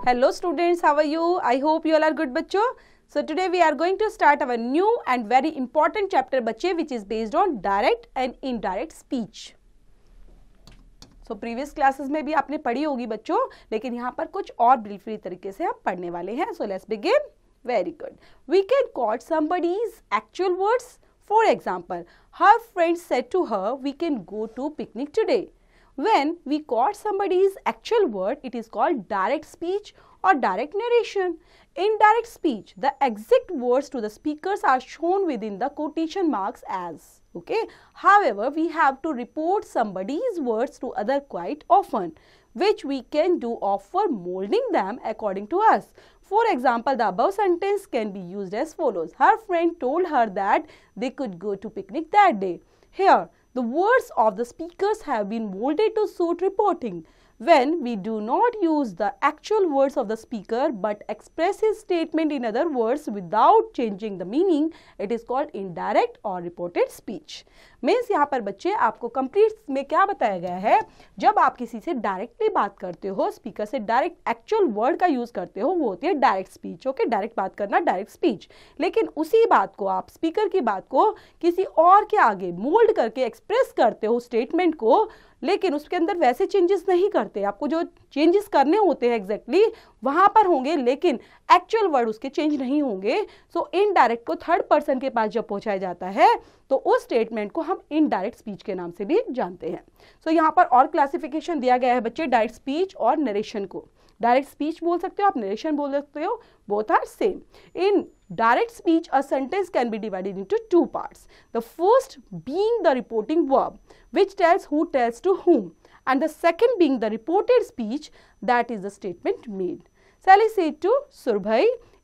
Hello students, how are you? I hope you all are good बच्चों. So today we are going to start our new and very important chapter बच्चे which is based on direct and indirect speech. So previous classes में भी आपने पढ़ी होगी बच्चों, लेकिन यहाँ पर कुछ और ब्रीफली तरीके से हम पढ़ने वाले हैं. So let's begin. Very good. We can quote somebody's actual words. For example, her friend said to her, "We can go to picnic today." When we quote somebody's actual word, it is called direct speech or direct narration. Indirect speech, the exact words to the speakers are shown within the quotation marks as. Okay. However, we have to report somebody's words to other quite often, which we can do for molding them according to us. For example, the above sentence can be used as follows. Her friend told her that they could go to picnic that day. Here, the words of the speakers have been molded to suit reporting. When we do not use the actual words of the speaker but express his statement in other words without changing the meaning, it is called indirect or reported speech. Means यहाँ पर बच्चे आपको complete में क्या बताया गया है, जब आप किसी से डायरेक्टली बात करते हो, स्पीकर से डायरेक्ट एक्चुअल वर्ड का यूज करते हो, वो होती है डायरेक्ट स्पीच. ओके, डायरेक्ट बात करना डायरेक्ट स्पीच. लेकिन उसी बात को आप स्पीकर की बात को किसी और के आगे मोल्ड करके एक्सप्रेस करते हो स्टेटमेंट को, लेकिन उसके अंदर वैसे चेंजेस नहीं करते. आपको जो चेंजेस करने होते हैं एग्जैक्टली वहां पर होंगे, लेकिन एक्चुअल वर्ड उसके चेंज नहीं होंगे. सो इनडायरेक्ट को थर्ड पर्सन के पास जब पहुंचाया जाता है तो उस स्टेटमेंट को हम इनडायरेक्ट स्पीच के नाम से भी जानते हैं. सो यहाँ पर और क्लासिफिकेशन दिया गया है बच्चे डायरेक्ट स्पीच और नरेशन को. डायरेक्ट स्पीच बोल सकते हो आप, नरेशन बोल सकते हो, both are same. In direct speech, a sentence can be divided into two parts. The first being the reporting verb, which tells who tells to whom, and the second being the reported speech, that is the statement made. Sally said to Surbhai,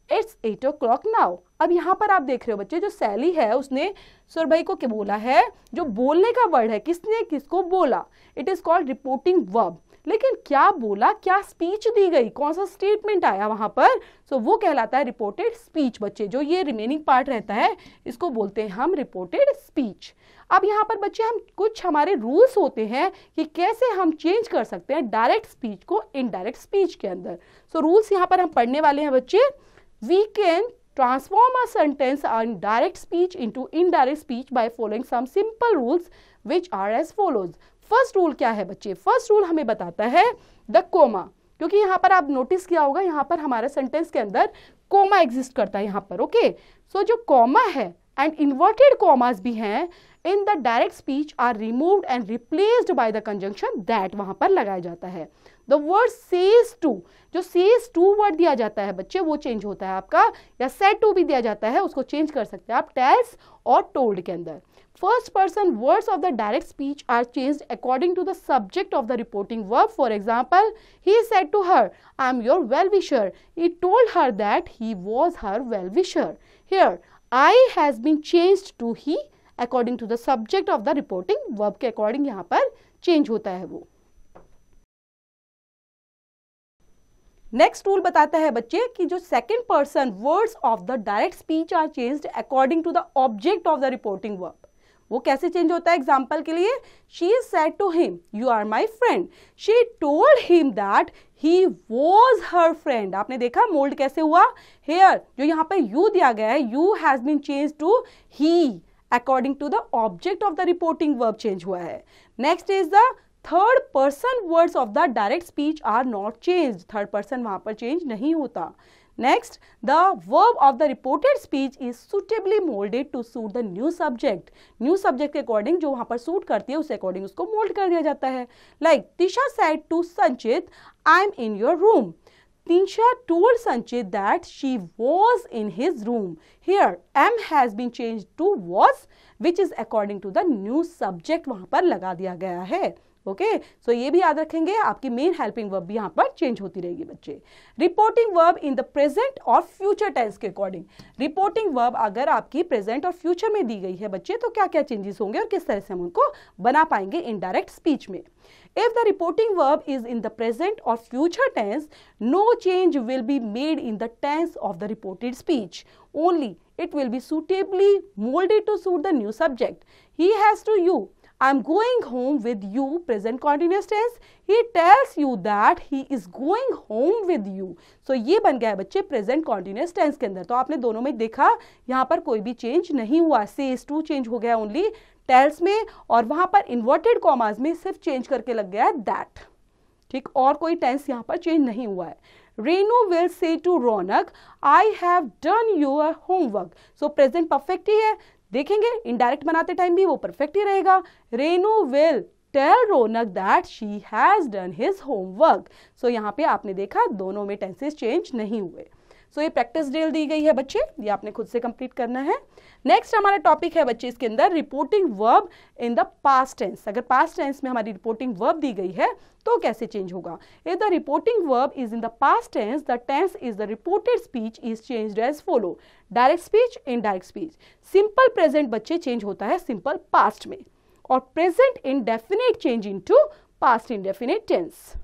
"It's 8 o'clock now." अब यहाँ पर आप देख रहे हो बच्चे, जो सैली है उसने सुरभई को क्या बोला है, जो बोलने का वर्ड है, किसने किसको बोला, it is called reporting verb. लेकिन क्या बोला, क्या स्पीच दी गई, कौन सा स्टेटमेंट आया वहां पर, सो वो कहलाता है रिपोर्टेड स्पीच बच्चे. जो ये रिमेनिंग पार्ट रहता है इसको बोलते हैं हम रिपोर्टेड स्पीच. अब यहाँ पर बच्चे हम कुछ हमारे रूल्स होते हैं कि कैसे हम चेंज कर सकते हैं डायरेक्ट स्पीच को इनडायरेक्ट स्पीच के अंदर. सो रूल्स यहाँ पर हम पढ़ने वाले हैं बच्चे. We can transform a sentence on direct speech into indirect speech by following some simple rules which are as follows. First rule क्या है बच्चे, फर्स्ट रूल हमें बताता है द कोमा, क्योंकि यहाँ पर आप नोटिस किया होगा यहाँ पर हमारे सेंटेंस के अंदर कोमा एग्जिस्ट करता है यहाँ पर. ओके, सो जो कोमा है एंड इन्वर्टेड कॉमास भी हैं in the direct speech are removed and replaced by the conjunction that वहां पर लगाया जाता है. द वर्ड सेज टू, जो सेज टू वर्ड दिया जाता है बच्चे वो चेंज होता है आपका, या सेड टू भी दिया जाता है उसको चेंज कर सकते हैं आप टेल्स और टोल्ड के अंदर. First person words of the direct speech are changed according to the subject of the reporting verb. For example, he said to her, "I am your well-wisher." He told her that he was her well-wisher. Here, I has been changed to he according to the subject of the reporting verb के according यहाँ पर change होता है वो. Next rule बताता है बच्चे कि जो second person words of the direct speech are changed according to the object of the reporting verb. वो कैसे चेंज होता है, एग्जाम्पल के लिए, she said to him, "you are my friend." She told him that he was her friend. आपने देखा mould कैसे हुआ. हेयर जो यहाँ पे यू दिया गया है, you has been change to he according to the object of the reporting verb change हुआ है. Next is the third person words of the direct speech are not change. Third person वहां पर change नहीं होता. Next, the verb of the reported speech is suitably molded to suit the new subject. New subject के according जो वहां पर suit करती है उस अकॉर्डिंग उसको मोल्ड कर दिया जाता है. Like Tisha said to Sanchit, "I'm in your room." Tisha told Sanchit that she was in his room. Here, am has been changed to was, which is according to the new subject वहां पर लगा दिया गया है. Okay, सो ये भी याद रखेंगे, आपकी मेन हेल्पिंग वर्ब भी यहाँ पर चेंज होती रहेगी बच्चे. Reporting verb in the present और फ्यूचर टेंस के अकॉर्डिंग. रिपोर्टिंग वर्ब अगर आपकी प्रेजेंट और फ्यूचर में दी गई है बच्चे तो क्या क्या चेंजेस होंगे और किस तरह से हम उनको बना पाएंगे इनडायरेक्ट स्पीच में. If the reporting verb is in the present or future tense, no change will be made in the tense of the reported speech. Only it will be suitably molded to suit the new subject. He has to you. I'm going home with you, present continuous tense. He tells you that he is going home with you. So ये बन गया है बच्चे present continuous tense के अंदर. तो आपने दोनों में देखा यहाँ पर कोई भी चेंज नहीं हुआ. says to चेंज हो गया ओनली tells में, और वहां पर इन्वर्टेड कॉमास में सिर्फ चेंज करके लग गया है that. ठीक, और कोई टेंस यहाँ पर चेंज नहीं हुआ है. Renu will say to Raunak, I have done your homework. So present perfect ही है. देखेंगे इनडायरेक्ट बनाते टाइम भी वो परफेक्ट ही रहेगा. Renu will tell Raunak that she has done his homework. So यहाँ पे आपने देखा दोनों में टेंसेस चेंज नहीं हुए. सो ये प्रैक्टिस ड्रिल दी गई है बच्चे, ये आपने खुद से कंप्लीट करना है. नेक्स्ट हमारा टॉपिक है बच्चे इसके अंदर reporting verb in the past tense. अगर पास्ट टेंस में हमारी रिपोर्टिंग वर्ब दी गई है तो कैसे चेंज होगा. If the reporting verb is in the past tense, the tense is the reported speech is changed as follow. Direct speech, indirect speech. Simple present बच्चे change होता है सिंपल पास्ट में, और present indefinite change into past indefinite tense.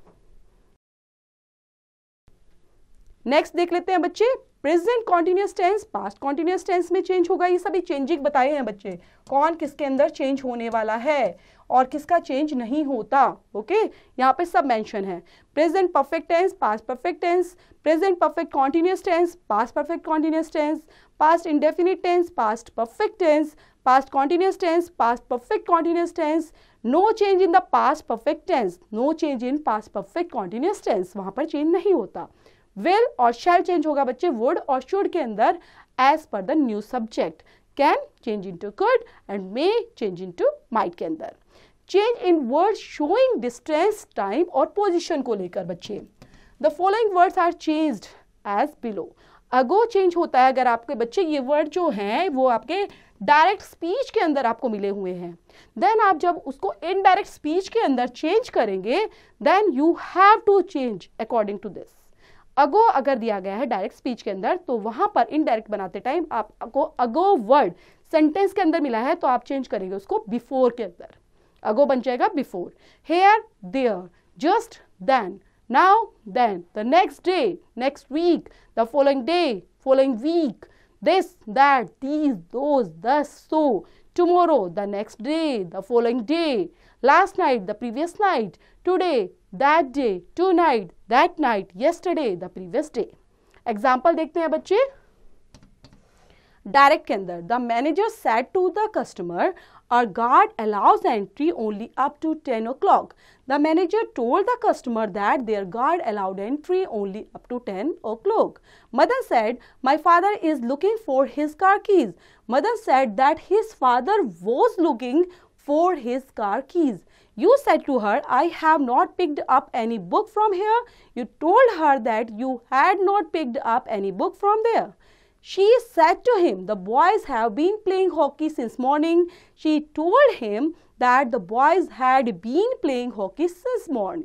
Next देख लेते हैं बच्चे present continuous tense past continuous tense में चेंज होगा. ये सभी चेंजिंग बताए हैं बच्चे, कौन किसके अंदर चेंज होने वाला है और किसका चेंज नहीं होता. ओके, यहाँ पे सब मेंशन है. Present perfect tense, past perfect tense, present perfect continuous tense, past perfect continuous tense, past indefinite tense, past perfect tense, past continuous tense, past perfect continuous tense. No change in the past perfect tense, no change in past perfect continuous tense, वहां पर change नहीं होता. Will और शैल change होगा बच्चे would और should के अंदर as per the new subject. Can change into could and may change into might के अंदर. Change in word showing distance, time और पोजीशन को लेकर बच्चे the following words are changed as below. Ago change होता है अगर आपके बच्चे ये वर्ड जो हैं वो आपके डायरेक्ट स्पीच के अंदर आपको मिले हुए हैं. देन आप जब उसको इनडायरेक्ट स्पीच के अंदर चेंज करेंगे then you have to change according to this. Ago अगर दिया गया है डायरेक्ट स्पीच के अंदर तो वहां पर इनडायरेक्ट बनाते टाइम आपको अगो वर्ड सेंटेंस के अंदर मिला है तो आप चेंज करेंगे उसको बिफोर के अंदर. अगो बन जाएगा before. Here, there, just, then, now, then, the next day, next week, the following day, following week, this, that, these, those, thus, so, tomorrow, the next day, the following day, last night, the previous night, today, that day, tonight, that night, yesterday, the previous day. Example देखते हैं बच्चे. Direct के अंदर the manager said to the customer our guard allows entry only up to 10 o'clock. The manager told the customer that their guard allowed entry only up to 10 o'clock. Mother said, my father is looking for his car keys. Mother said that his father was looking for his car keys. You said to her, I have not picked up any book from here. You told her that you had not picked up any book from there. She said to him, the boys have been playing hockey since morning. She told him that the boys had been playing hockey since morning.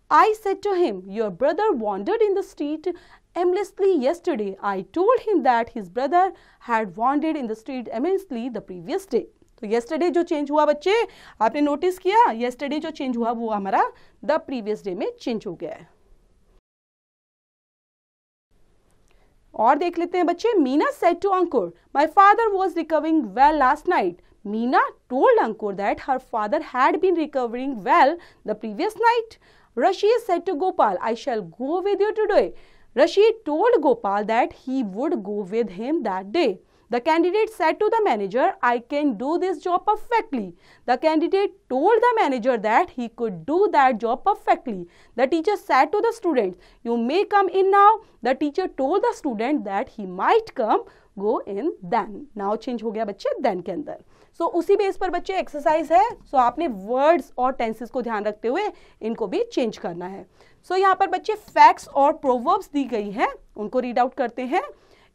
I said to him, your brother wandered in the street aimlessly yesterday. I told him that his brother had wandered in the street aimlessly the previous day. तो yesterday जो change हुआ बच्चे आपने notice किया, yesterday जो change हुआ वो हमारा the previous day में चेंज हो गया है. और देख लेते हैं बच्चे. Meena said to Ankur, my father was recovering well last night. Meena told Ankur that her father had been recovering well the previous night. Rashid said to Gopal, I shall go with you today. Rashid told Gopal that he would go with him that day. The candidate said to the manager, I can do this job perfectly. The candidate told the manager that he could do that job perfectly. The teacher said to the students, you may come in now. The teacher told the student that he might come, go in then. Now change हो गया बच्चे then के अंदर. So उसी base पर बच्चे exercise है. So आपने वर्ड्स और टेंसेस को ध्यान रखते हुए इनको भी चेंज करना है. So यहाँ पर बच्चे फैक्ट्स और प्रोवर्ब्स दी गई हैं, उनको रीड आउट करते हैं.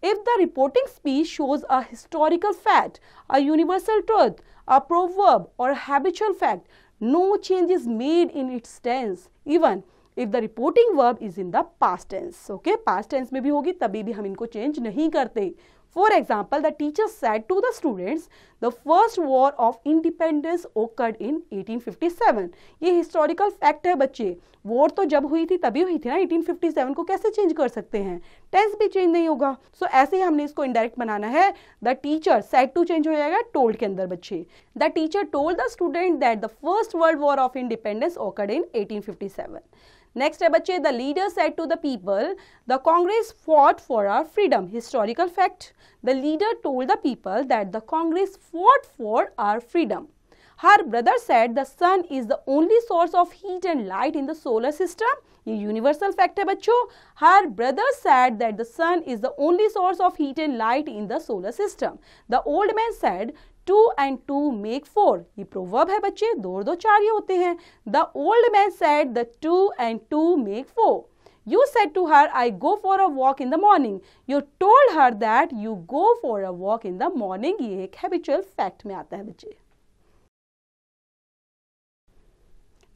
If the reporting speech shows a historical fact, a universal truth, a proverb or a habitual fact, no change is made in its tense, even if the reporting verb is in the past tense. Okay, past tense में भी होगी तभी भी हम इनको change नहीं करते. For example, the teacher said to the students, the first war of independence occurred in 1857. ये historical fact है बच्चे. वॉर तो जब हुई थी तभी हुई थी ना, 1857 को कैसे चेंज कर सकते हैं? टेंस भी चेंज नहीं होगा. सो ऐसे ही हमने इसको इनडायरेक्ट बनाना है. The teacher said to change हो जाएगा टोल्ड के अंदर बच्चे. The teacher told the student that the first world war of independence occurred in 1857. Next है बच्चे, the leader said to the people, the Congress fought for our freedom. Historical fact. The leader told the people that the Congress fought for our freedom. Her brother said the sun is the only source of heat and light in the solar system. ये universal fact है बच्चों. Her brother said that the sun is the only source of heat and light in the solar system. The old man said 2 and 2 make 4. ये proverb है बच्चे, 2 और 2 4 ये होते हैं. The old man said the 2 and 2 make 4. You said to her, I go for a walk in the morning. You told her that you go for a walk in the morning. ये एक habitual fact में आता है बच्चे.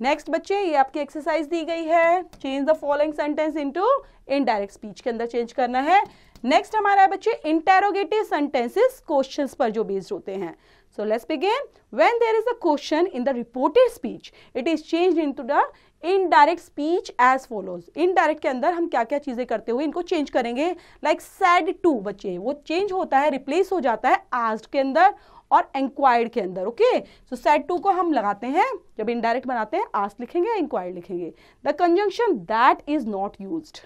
Next बच्चे, ये आपकी exercise दी गई है. Change the following sentence into indirect speech के अंदर चेंज करना है. नेक्स्ट हमारा है बच्चे इंटेरोगेटिव सेंटेंसेस क्वेश्चंस पर जो बेस्ड होते हैं. So let's begin. When there is a question in the reported speech, it is changed into the indirect speech as follows. Indirect के अंदर हम क्या क्या चीजें करते हुए इनको चेंज करेंगे. लाइक सेड टू बच्चे, वो चेंज होता है, रिप्लेस हो जाता है आस्क्ड के अंदर और इंक्वायर्ड के अंदर. ओके, सो सेड टू को हम लगाते हैं जब इनडायरेक्ट बनाते हैं, आस्क लिखेंगे, इंक्वायर्ड लिखेंगे. The conjunction that is not used.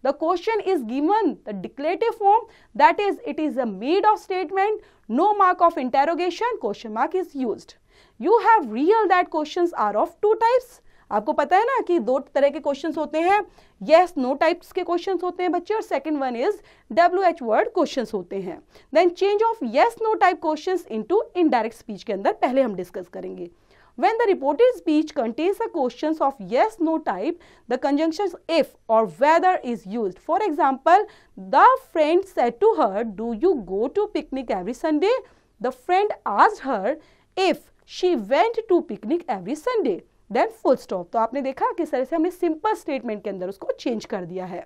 The question is given the declarative form, that is, it is a made of statement, no mark of interrogation, question mark is used. You have real that questions are of 2 types. आपको पता है ना कि 2 तरह के questions होते हैं. yes no types के क्वेश्चंस होते हैं बच्चे, और second one is WH word questions होते हैं. Then change of yes no type questions into indirect speech के अंदर पहले हम डिस्कस करेंगे. When the reported speech contains the questions of yes no type, the conjunctions if or whether is used. For example, the friend said to her, do you go to picnic every Sunday? The friend asked her if she went to picnic every Sunday. Then full stop. तो आपने देखा किस तरह से हमने simple statement के अंदर उसको चेंज कर दिया है.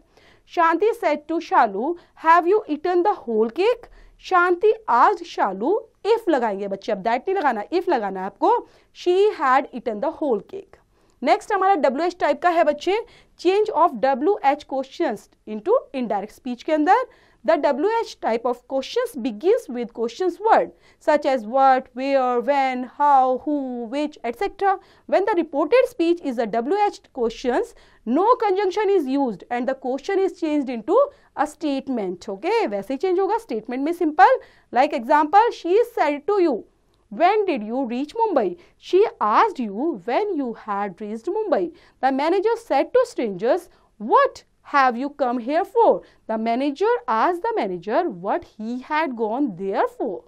शांति said to Shalu, have you eaten the whole cake? Shanti asked Shalu if लगाएंगे बच्चे, अब that नहीं लगाना, if लगाना है आपको. she had eaten the whole cake. Next हमारा WH टाइप का है बच्चे. Change of WH questions into indirect speech के अंदर. The WH type of questions begins with questions word such as what, where, when, how, who, which, etc. When the reported speech is a WH questions, no conjunction is used and the question is changed into a statement. Okay, वैसे ही change होगा statement में simple. Like example, she said to you, when did you reach Mumbai? She asked you when you had reached Mumbai. The manager said to strangers, what have you come here for? The manager asked the manager what he had gone there for.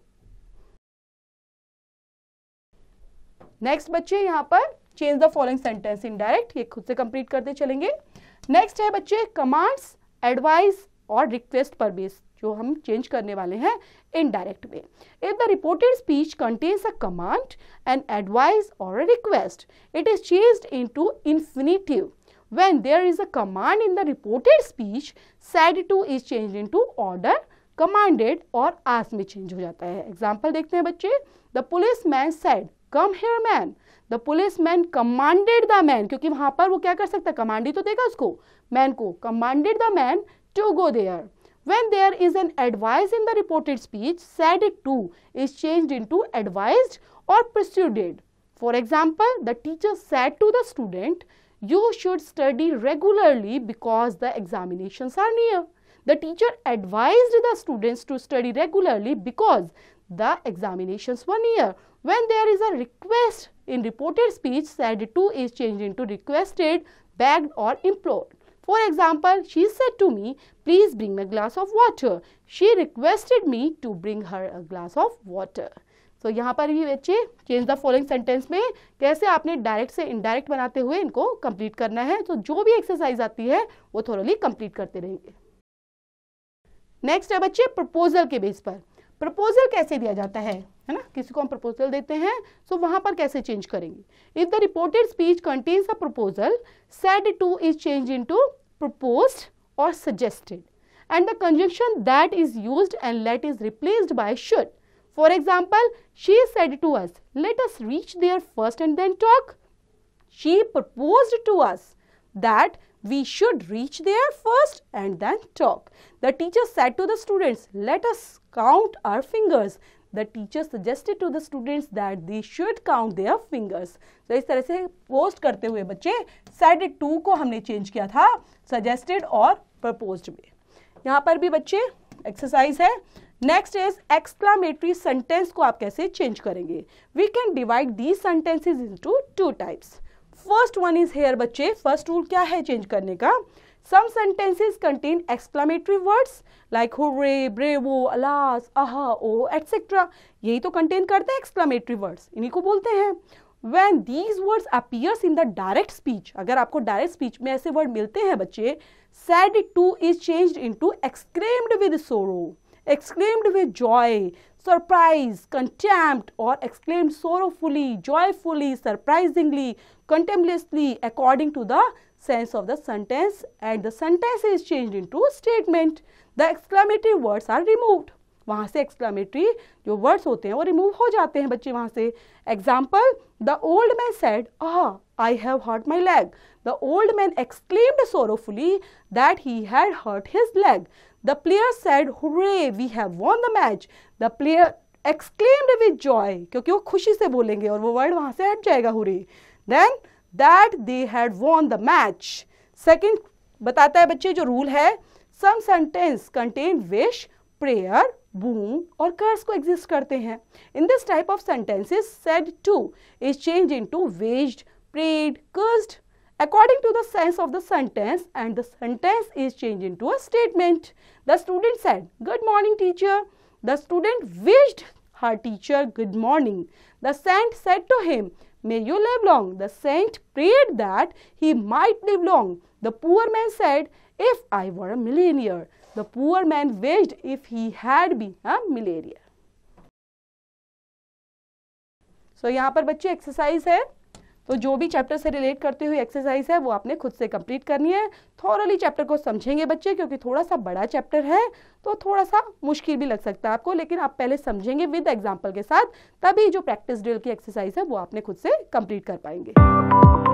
Next बच्चे यहाँ पर change the following sentence indirect, ये खुद से complete करते चलेंगे. Next है बच्चे कमांड्स, एडवाइस और रिक्वेस्ट पर बेस जो हम चेंज करने वाले हैं इनडायरेक्ट में. If the reported speech contains a command, an advice or a request, it is changed into infinitive. When there is a command in the reported speech, said to is changed into order, commanded और asked में change हो जाता है. Example देखते हैं बच्चे. The policeman said, come here man. The policeman commanded the man, क्योंकि वहाँ पर वो क्या कर सकता है, command ही तो देगा उसको, man को. Commanded the man to go there. When there is an advice in the reported speech, said to is changed into advised or persuaded. For example, the teacher said to the student, you should study regularly because the examinations are near. The teacher advised the students to study regularly because the examinations were near. When there is a request in reported speech, said to is changed into requested, begged or implored. For example, she said to me, please bring me a glass of water. She requested me to bring her a glass of water. तो यहाँ पर भी बच्चे change the following sentence में कैसे आपने direct से indirect बनाते हुए इनको कंप्लीट करना है. तो जो भी एक्सरसाइज आती है वो थोरली कंप्लीट करते रहेंगे. नेक्स्ट है बच्चे प्रपोजल के बेस पर. प्रपोजल कैसे दिया जाता है ना, किसी को हम प्रपोजल देते हैं, सो वहां पर कैसे चेंज करेंगे. If the reported speech contains a proposal, said two is change into proposed और suggested. and the conjunction that is used and let is replaced by should. For example, she said to us, let us reach there first and then talk. She proposed to us that we should reach there first and then talk. The teacher said to the students, let us count our fingers. The teacher suggested to the students that they should count their fingers. तो इस तरह से post करते हुए बच्चे said to को हमने change किया था suggested और proposed में. यहाँ पर भी बच्चे एक्सरसाइज है. नेक्स्ट इज एक्सक्लामेटरी सेंटेंस को आप कैसे चेंज करेंगे. We can divide these sentences into two types. First one is here बच्चे. फर्स्ट रूल क्या है चेंज करने का. Some sentences contain exclamatory words like hooray, bravo, alas, aha, oh, etc. यही तो contain करते हैं exclamatory words. इन्हीं को बोलते हैं. When these words appears in the direct speech, अगर आपको direct speech में ऐसे word मिलते हैं बच्चे, said to is changed into exclaimed with sorrow, exclaimed with joy, surprise, contempt, or exclaimed sorrowfully, joyfully, surprisingly, contemptuously, according to the sense of the sentence, and the sentence is changed into statement. The exclamatory words are removed. वहाँ से exclamatory जो words होते हैं वो remove हो जाते हैं बच्चे वहाँ से. Example, the old man said, ah, I have hurt my leg. The old man exclaimed sorrowfully that he had hurt his leg. The player said, hooray, we have won the match. The player exclaimed with joy, क्योंकि वो खुशी से बोलेंगे और वो word वहाँ से हट जाएगा hooray. Then that they had won the match. Second बताता है बच्चे जो रूल है, some sentence contain wish, prayer, boom और curse को exist करते हैं. In this type of sentences, said to is changed into wished, prayed, cursed according to the sense of the sentence, and the sentence is changed into a statement. The student said, good morning teacher. The student wished her teacher good morning. The saint said to him, may you live long. The saint prayed that he might live long. The poor man said, if I were a millionaire. The poor man wished if he had been a millionaire. So यहाँ पर बच्चे exercise है. तो जो भी chapter से relate करते हुए एक्सरसाइज है वो आपने खुद से कंप्लीट करनी है. थोरली चैप्टर को समझेंगे बच्चे, क्योंकि थोड़ा सा बड़ा चैप्टर है तो थोड़ा सा मुश्किल भी लग सकता है आपको, लेकिन आप पहले समझेंगे विद एग्जांपल के साथ, तभी जो प्रैक्टिस ड्रिल की एक्सरसाइज है वो आपने खुद से कंप्लीट कर पाएंगे.